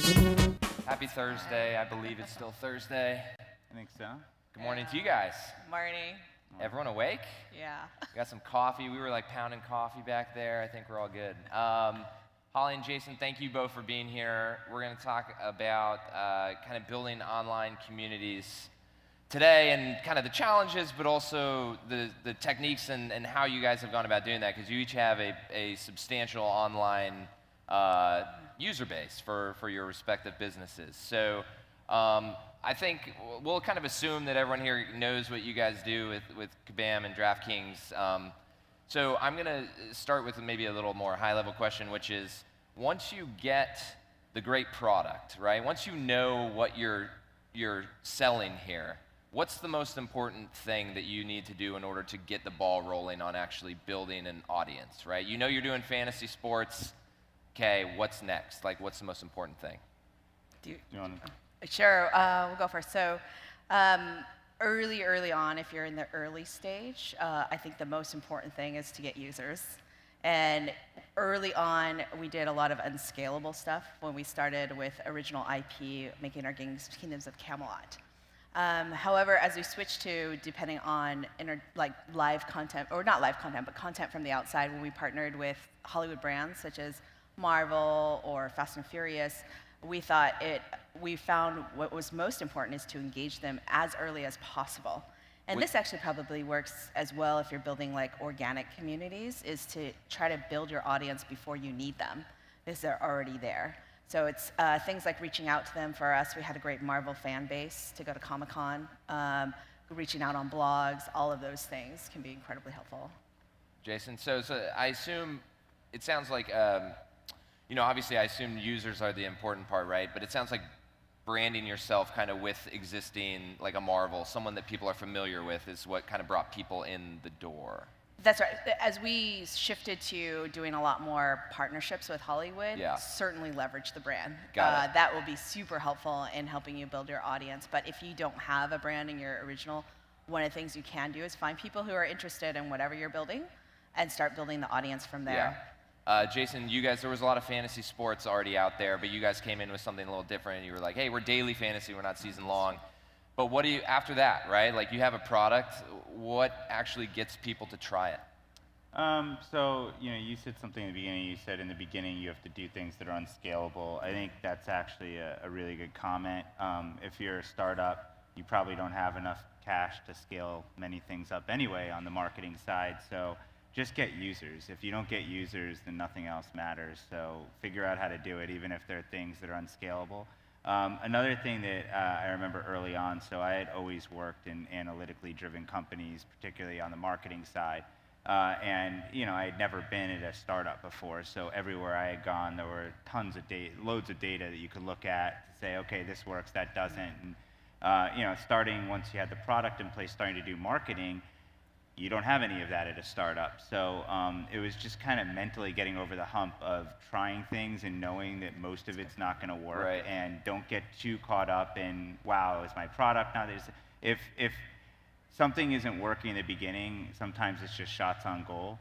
Happy Thursday. I believe it's still Thursday. I think so. Good morning to you guys. Morning. Everyone awake? Yeah. We got some coffee. We were like pounding coffee back there. I think we're all good. Holly and Jason, thank you both for being here. We're going to talk about kind of building online communities today and kind of the challenges, but also the techniques and how you guys have gone about doing that, because you each have a substantial online user base for your respective businesses. So I think we'll kind of assume that everyone here knows what you guys do with Kabam and DraftKings. So I'm going to start with maybe a little more high-level question, which is, once you get the great product, right? Once you know what you're selling here, what's the most important thing that you need to do in order to get the ball rolling on actually building an audience, right? You know you're doing fantasy sports. Okay, what's next? Like, what's the most important thing? Do you want to? Sure, we'll go first. So early on, if you're in the early stage, I think the most important thing is to get users. And early on, we did a lot of unscalable stuff when we started with original IP, making our games Kingdoms of Camelot. However, as we switched to, depending on live content, or not live content, but content from the outside, when we partnered with Hollywood brands such as Marvel or Fast and Furious, we found what was most important is to engage them as early as possible. And this actually probably works as well if you're building like organic communities, is to try to build your audience before you need them, because they're already there. So it's things like reaching out to them. For us, we had a great Marvel fan base to go to Comic-Con, reaching out on blogs, all of those things can be incredibly helpful. Jason, so I assume, it sounds like, obviously I assume users are the important part, right? But it sounds like branding yourself kind of with existing, like a Marvel, someone that people are familiar with, is what kind of brought people in the door. That's right. As we shifted to doing a lot more partnerships with Hollywood, certainly leverage the brand. Got it. That will be super helpful in helping you build your audience. But if you don't have a brand in your original, one of the things you can do is find people who are interested in whatever you're building and start building the audience from there. Yeah. Jason, you guys, there was a lot of fantasy sports already out there, but you guys came in with something a little different. You were like, hey, we're daily fantasy, we're not season long. But what do you, after that, right? Like, you have a product, what actually gets people to try it? So, you said something in the beginning. You said in the beginning you have to do things that are unscalable. I think that's actually a really good comment. If you're a startup, you probably don't have enough cash to scale many things up anyway on the marketing side. So just get users. If you don't get users, then nothing else matters. So figure out how to do it, even if there are things that are unscalable. Another thing that I remember early on, so I had always worked in analytically driven companies, particularly on the marketing side. And I had never been at a startup before, so everywhere I had gone, there were tons of data, loads of data that you could look at to say, okay, this works, that doesn't. And starting once you had the product in place, starting to do marketing, you don't have any of that at a startup. So it was just kind of mentally getting over the hump of trying things and knowing that most of it's not going to work. Right. And don't get too caught up in, wow, is my product now? If something isn't working in the beginning, sometimes it's just shots on goal.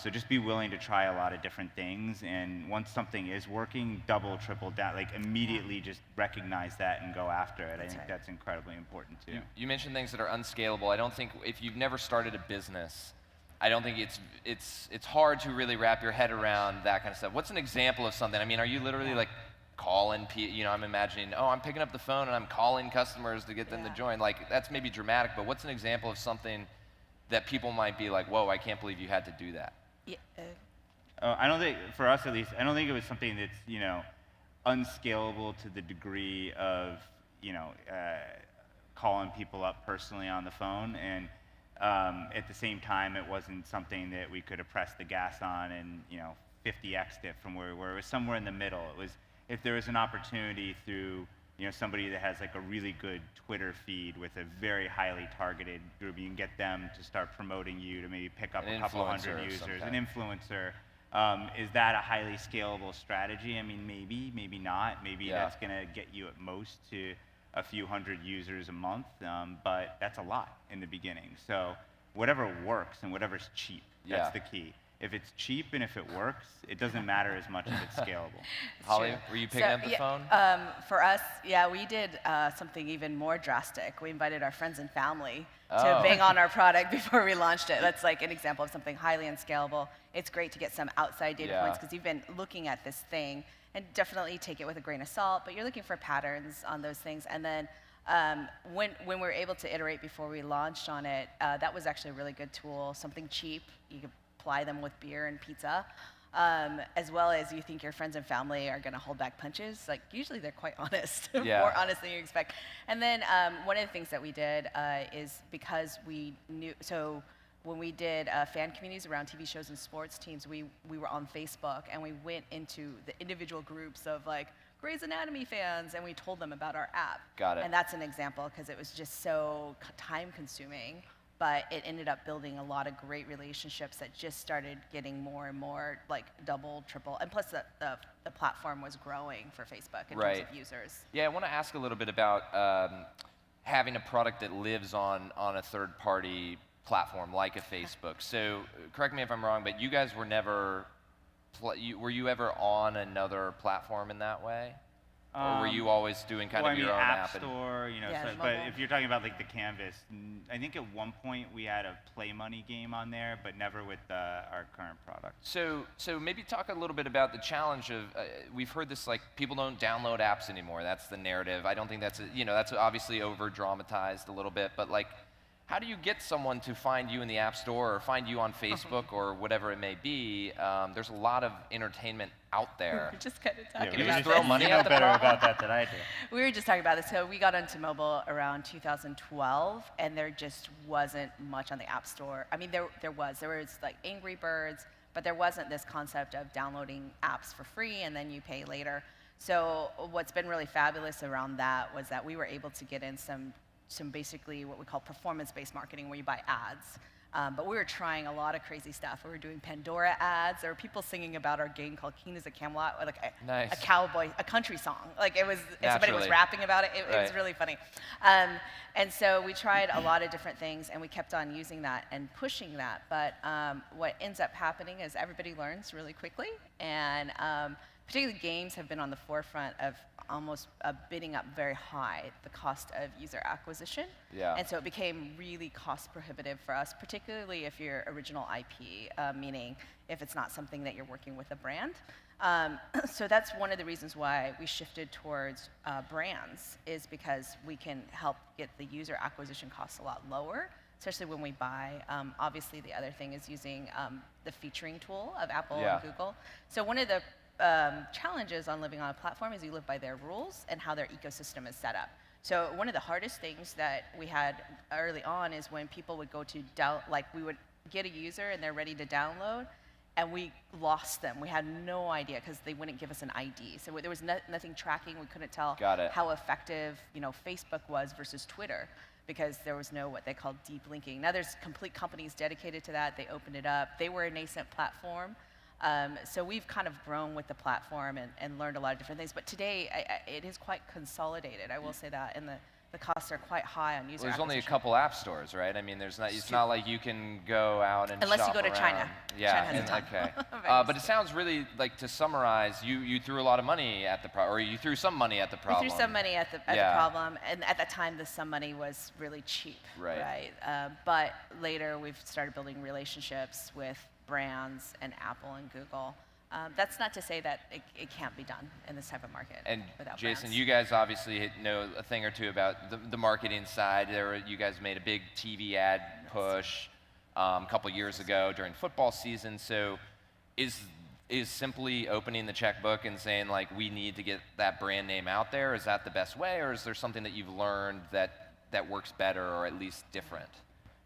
So just be willing to try a lot of different things, and once something is working, double, triple down, like immediately just recognize that and go after it. I think that's incredibly important too. You mentioned things that are unscalable. I don't think, if you've never started a business, I don't think it's hard to really wrap your head around that kind of stuff. What's an example of something? I mean, are you literally like calling, I'm imagining, I'm picking up the phone and I'm calling customers to get them to join. Like, that's maybe dramatic, but what's an example of something that people might be like, whoa, I can't believe you had to do that? Yeah. I don't think, for us at least, I don't think it was something that's, unscalable to the degree of, calling people up personally on the phone. And at the same time, it wasn't something that we could have pressed the gas on and, 50x'd it from where we were. It was somewhere in the middle. It was, if there was an opportunity through, somebody that has like a really good Twitter feed with a very highly targeted group, you can get them to start promoting you to maybe pick up a couple hundred users. An influencer. Is that a highly scalable strategy? I mean, maybe not. Maybe that's going to get you at most to a few hundred users a month, but that's a lot in the beginning. So whatever works and whatever's cheap, that's the key. if it's cheap and if it works, it doesn't matter as much if it's scalable. Holly, True. were you picking up the yeah, phone? For us, yeah, we did something even more drastic. We invited our friends and family Oh. to bang on our product before we launched it. That's like an example of something highly unscalable. It's great to get some outside data Yeah. points because you've been looking at this thing, and definitely take it with a grain of salt, but you're looking for patterns on those things. And then when we were able to iterate before we launched on it, that was actually a really good tool, something cheap. You could ply them with beer and pizza, as well as you think your friends and family are going to hold back punches. Like, usually they're quite honest, Yeah. more honest than you expect. And then one of the things that we did is because we knew, so when we did fan communities around TV shows and sports teams, we were on Facebook, and we went into the individual groups of like Grey's Anatomy fans, and we told them about our app. Got it. And that's an example because it was just so time consuming, but it ended up building a lot of great relationships that just started getting more and more, like double, triple, and plus the platform was growing for Facebook in terms of users. Yeah, I want to ask a little bit about having a product that lives on a third-party platform like a Facebook. So correct me if I'm wrong, but you guys were never, were you ever on another platform in that way? Or were you always doing kind of your own App app? And Store, you know, Yeah, so, but mobile. if you're talking about like the Canvas, I think at one point we had a Play Money game on there, but never with our current product. So maybe talk a little bit about the challenge of, we've heard this, like, people don't download apps anymore. That's the narrative. I don't think that's, that's obviously over-dramatized a little bit, but like, how do you get someone to find you in the App Store or find you on Facebook or whatever it may be? There's a lot of entertainment out there. We're just kind of talking you about just throw this. money you at know the better problem? about that than I do. We were just talking about this. So we got onto mobile around 2012, and there just wasn't much on the App Store. I mean, there was like Angry Birds, but there wasn't this concept of downloading apps for free and then you pay later. So what's been really fabulous around that was that we were able to get in some basically what we call performance-based marketing, where you buy ads. But we were trying a lot of crazy stuff. We were doing Pandora ads. There were people singing about our game called Keen as a Camelot, like Nice. a cowboy, a country song. Like it was, if somebody was Naturally. rapping about it, it was Right. really funny. And so we tried a lot of different things, and we kept on using that and pushing that. But what ends up happening is everybody learns really quickly, and particularly games have been on the forefront of almost bidding up very high the cost of user acquisition. Yeah. And so it became really cost prohibitive for us, particularly if you're original IP, meaning if it's not something that you're working with a brand. So that's one of the reasons why we shifted towards brands, is because we can help get the user acquisition costs a lot lower, especially when we buy. Obviously, the other thing is using the featuring tool of Apple Yeah. and Google. So one of the challenges on living on a platform is you live by their rules and how their ecosystem is set up. So one of the hardest things that we had early on is when people would go to we would get a user and they're ready to download, and we lost them. We had no idea because they wouldn't give us an ID. So there was nothing tracking. We couldn't tell Got it. how effective Facebook was versus Twitter, because there was no what they call deep linking. Now there's complete companies dedicated to that. They opened it up. They were a nascent platform. So we've kind of grown with the platform and learned a lot of different things. But today, it is quite consolidated. I will say that, and the costs are quite high on user Well, there's only a acquisition. couple app stores, right? I mean, it's not like you can go out and Unless you shop go to China. around. Yeah, China has a ton. okay. Very But it sounds really like, to summarize, you threw a lot of money at the problem, or you threw some money at the problem. We threw some money at the Yeah. problem, and at that time, some money was really cheap. Right. But later, we've started building relationships with brands and Apple and Google. That's not to say that it can't be done in this type of market. And without Jason, brands. you guys obviously know a thing or two about the marketing side. You guys made a big TV ad push a couple years ago during football season. So is simply opening the checkbook and saying, like, we need to get that brand name out there, is that the best way, or is there something that you've learned that works better or at least different?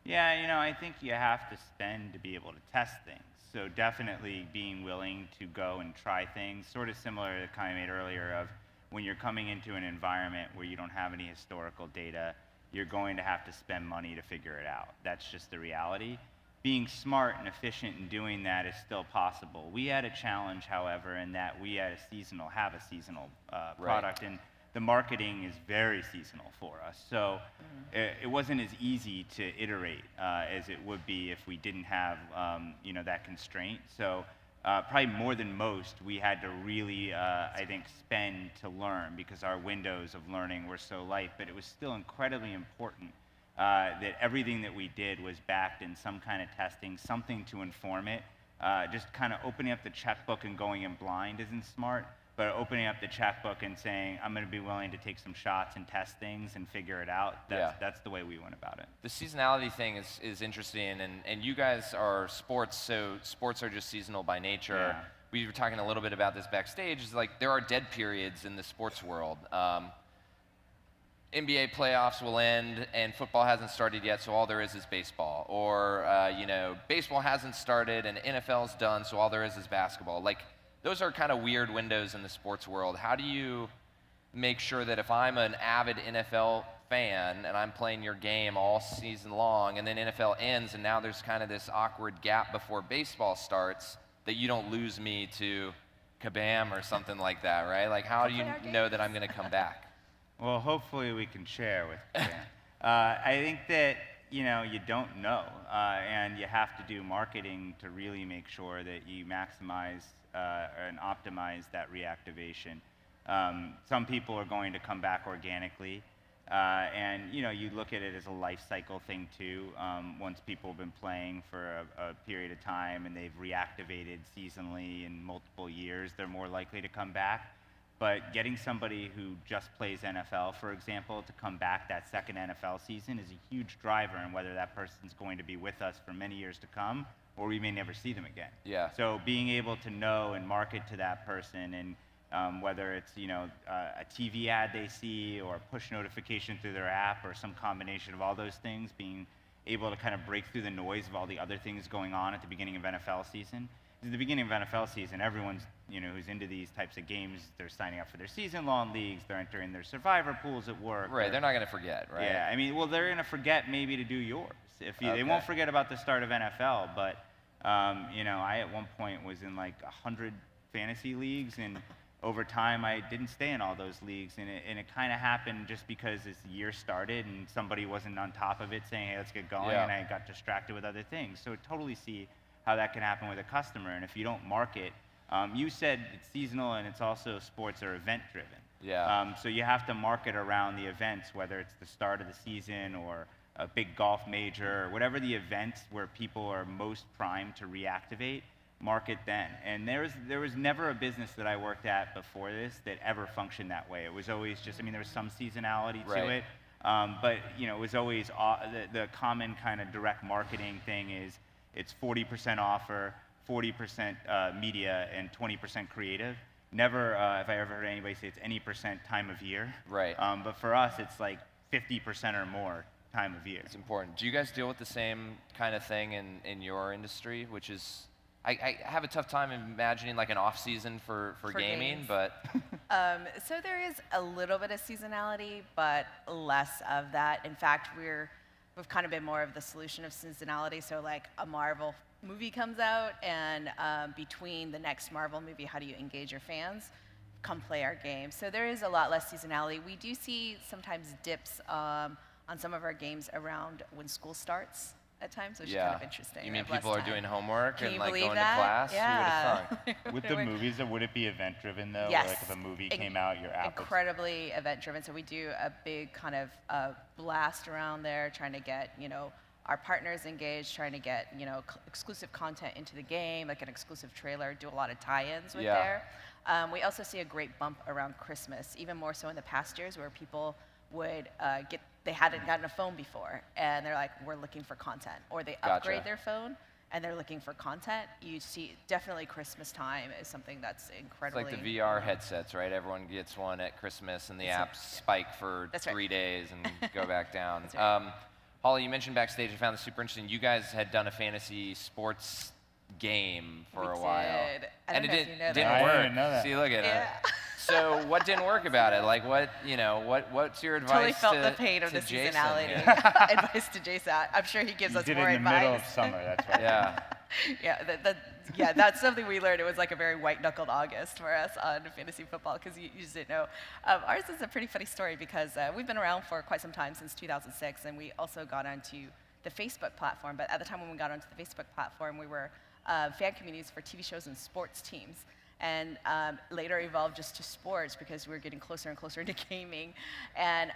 Yeah, I think you have to spend to be able to test things. So definitely being willing to go and try things, sort of similar to the comment I made earlier of when you're coming into an environment where you don't have any historical data, you're going to have to spend money to figure it out. That's just the reality. Being smart and efficient in doing that is still possible. We had a challenge, however, in that we had have a seasonal product, and the marketing is very seasonal for us. So it wasn't as easy to iterate as it would be if we didn't have that constraint. So probably more than most, we had to really, I think, spend to learn because our windows of learning were so light. But it was still incredibly important that everything that we did was backed in some kind of testing, something to inform it. Just kind of opening up the checkbook and going in blind isn't smart. But opening up the checkbook and saying, I'm going to be willing to take some shots and test things and figure it out, that's the way we went about it. The seasonality thing is interesting, and you guys are sports, so sports are just seasonal by nature. Yeah. We were talking a little bit about this backstage. It's like there are dead periods in the sports world. NBA playoffs will end, and football hasn't started yet, so all there is baseball. Or, baseball hasn't started, and NFL's done, so all there is basketball. Like, those are kind of weird windows in the sports world. How do you make sure that if I'm an avid NFL fan and I'm playing your game all season long and then NFL ends and now there's kind of this awkward gap before baseball starts, that you don't lose me to Kabam or something like that, right? Like, how do you know that I'm going to come back? Well, hopefully we can share with Dan. I think that you don't know, and you have to do marketing to really make sure that you maximize and optimize that reactivation. Some people are going to come back organically, and you look at it as a life cycle thing too. Once people have been playing for a period of time and they've reactivated seasonally in multiple years, they're more likely to come back. But getting somebody who just plays NFL, for example, to come back that second NFL season is a huge driver in whether that person's going to be with us for many years to come, or we may never see them again. Yeah. So being able to know and market to that person, and whether it's a TV ad they see or a push notification through their app or some combination of all those things, being able to kind of break through the noise of all the other things going on at the beginning of NFL season. At the beginning of NFL season, everyone's who's into these types of games, they're signing up for their season-long leagues, they're entering their survivor pools at work. Right, they're not going to forget, right? Yeah, I mean, well, they're going to forget maybe to do yours. They won't forget about the start of NFL, but I at one point was in like 100 fantasy leagues, and over time I didn't stay in all those leagues, and it kind of happened just because this year started and somebody wasn't on top of it saying, hey, let's get going, and I got distracted with other things. So I totally see how that can happen with a customer, and if you don't market, you said it's seasonal and it's also sports are event driven. Yeah. So you have to market around the events, whether it's the start of the season or a big golf major, or whatever the events where people are most primed to reactivate, market then. And there was never a business that I worked at before this that ever functioned that way. It was always just, there was some seasonality to it, but it was always the common kind of direct marketing thing is it's 40% offer, 40% media, and 20% creative. Never have I ever heard anybody say it's any percent time of year. Right. But for us, it's like 50% or more time of year. It's important. Do you guys deal with the same kind of thing in your industry, which is, I have a tough time imagining like an off season for gaming, games. but So there is a little bit of seasonality, but less of that. In fact, we've kind of been more of the solution of seasonality. So like a Marvel movie comes out, and between the next Marvel movie, how do you engage your fans? Come play our game. So there is a lot less seasonality. We do see sometimes dips on some of our games around when school starts at times, which is kind of interesting. You mean people are doing homework Can and you like believe going that? to class? Yeah. Who would have thunk? With the movies, would it be event driven though? Yes. Or like if a movie came out, your app would... Incredibly event driven. So we do a big kind of blast around there, trying to get our partners engaged, trying to get exclusive content into the game, like an exclusive trailer. Do a lot of tie-ins with there. We also see a great bump around Christmas, even more so in the past years, where people would they hadn't gotten a phone before, and they're like, we're looking for content, or they upgrade their phone and they're looking for content. You see, definitely Christmas time is something that's incredibly... It's like the VR headsets, right? Everyone gets one at Christmas, and the apps spike for 3 days and go back down. Holly, you mentioned backstage. I found this super interesting. You guys had done a fantasy sports game for a while. And it didn't work. I didn't know that. See, look at Yeah. it. So what didn't work about it? Like what's your advice Totally felt the pain of the Jason seasonality. here? Advice to Jason. I'm sure he gives us did more it in the middle of advice. summer, that's right. Yeah. Yeah, yeah, that's something we learned. It was like a very white-knuckled August for us on fantasy football because you just didn't know. Ours is a pretty funny story because we've been around for quite some time, since 2006, and we also got onto the Facebook platform. But at the time when we got onto the Facebook platform, we were fan communities for TV shows and sports teams. And later evolved just to sports because we were getting closer and closer into gaming. And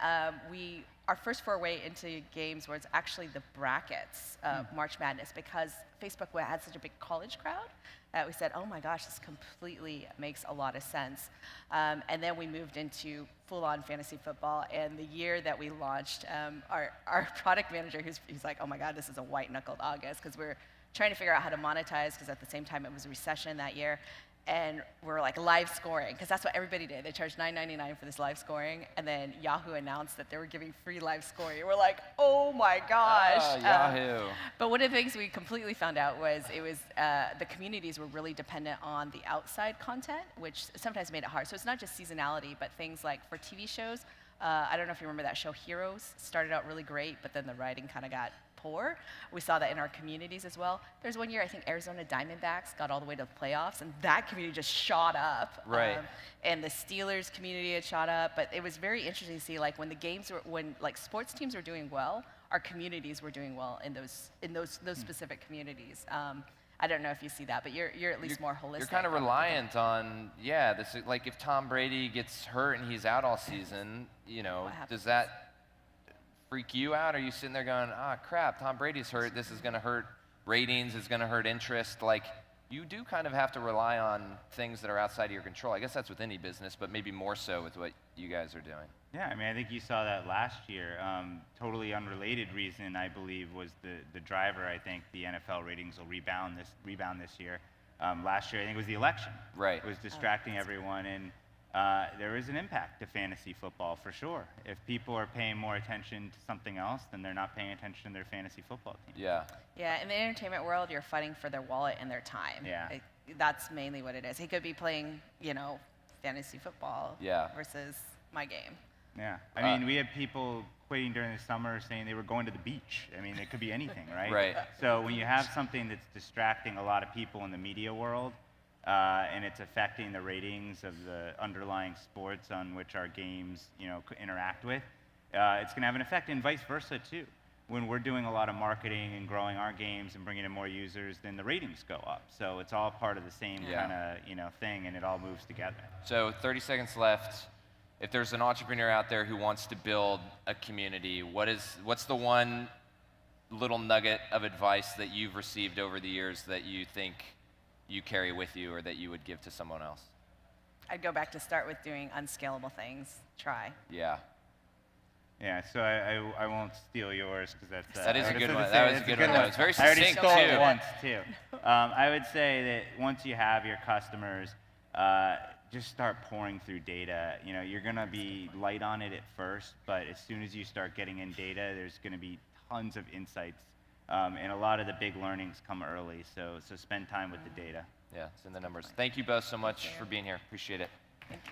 our first foray into games was actually the brackets, March Madness, because Facebook had such a big college crowd that we said, oh my gosh, this completely makes a lot of sense. And then we moved into full-on fantasy football. And the year that we launched, our product manager, he's like, oh my God, this is a white-knuckled August, because we're trying to figure out how to monetize, because at the same time it was a recession that year. And we're like live scoring, because that's what everybody did. They charged $9.99 for this live scoring, and then Yahoo announced that they were giving free live scoring. And we're like, oh my gosh. Yahoo. But one of the things we completely found out was the communities were really dependent on the outside content, which sometimes made it hard. So it's not just seasonality, but things like for TV shows. I don't know if you remember that show Heroes. Started out really great, but then the writing kind of got poor. We saw that in our communities as well. There's one year, I think Arizona Diamondbacks got all the way to the playoffs, and that community just shot up. Right. And the Steelers community had shot up. But it was very interesting to see, like, when like sports teams were doing well, our communities were doing well in those specific communities. I don't know if you see that, but you're at least more holistic. You're kind of reliant on, this, like if Tom Brady gets hurt and he's out all season, does that freak you out? Are you sitting there going, crap, Tom Brady's hurt, this is going to hurt ratings, it's going to hurt interest? Like, you do kind of have to rely on things that are outside of your control. I guess that's with any business, but maybe more so with what you guys are doing. Yeah, I mean, I think you saw that last year. Totally unrelated reason, I believe, was the driver. I think the NFL ratings will rebound this year. Last year, I think it was the election. Right. It was distracting everyone, and there is an impact to fantasy football for sure. If people are paying more attention to something else, then they're not paying attention to their fantasy football team. Yeah. Yeah, in the entertainment world, you're fighting for their wallet and their time. Yeah. That's mainly what it is. He could be playing, fantasy football versus my game. Yeah. I mean, we had people quitting during the summer saying they were going to the beach. I mean, it could be anything, right? Right. So when you have something that's distracting a lot of people in the media world, and it's affecting the ratings of the underlying sports on which our games, interact with, it's going to have an effect, and vice versa too. When we're doing a lot of marketing and growing our games and bringing in more users, then the ratings go up. So it's all part of the same kind of, thing, and it all moves together. So 30 seconds left. If there's an entrepreneur out there who wants to build a community, what's the one little nugget of advice that you've received over the years that you think you carry with you or that you would give to someone else? I'd go back to start with doing unscalable things. Try. Yeah. Yeah, so I won't steal yours because that is a good one. That was a good one. It's very I already succinct stole it too. once too. I would say that once you have your customers, just start pouring through data. You're gonna be light on it at first, but as soon as you start getting in data, there's gonna be tons of insights, and a lot of the big learnings come early. So spend time with the data. Yeah, it's in the numbers. Thank you both so much for being here. Appreciate it. Thank you.